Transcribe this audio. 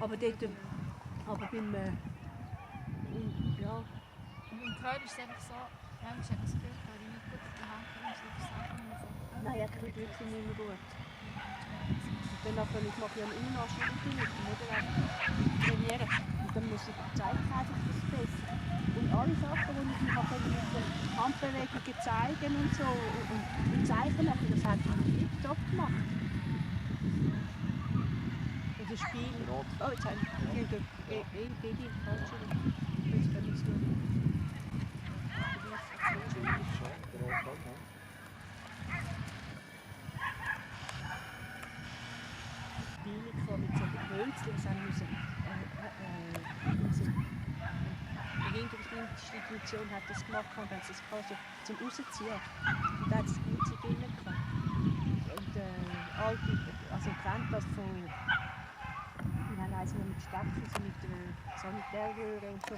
Aber dort, aber beim, ja. Und im Gehör ist es einfach so, manchmal hat man das Gefühl, dass ich nicht gut auf die Hand komme, so Sachen und so. Nein, er kriegt wirklich nicht mehr gut. Und dann nachher, ich mache ja immer noch Schulübungen, oder? Trainieren. Und dann muss ich zeigen, einfach das besser. Und alle Sachen, die ich mir mit den Handbewegungen zeigen und so, und zeigen nachher, das hat man tiptop gemacht. Und das Spiel. Oh, jetzt haben wir die falsche. Jetzt können wir es tun. Spiele gekommen mit so Hölzchen, das haben müssen. Eine Institution hat das gemacht und hat es quasi zum Rausziehen. Und da hat es gut zu drinnen gehabt. Und alte, also kennt das von. Wir haben eins mit Stacheln, so mit Sanitärröhren und so.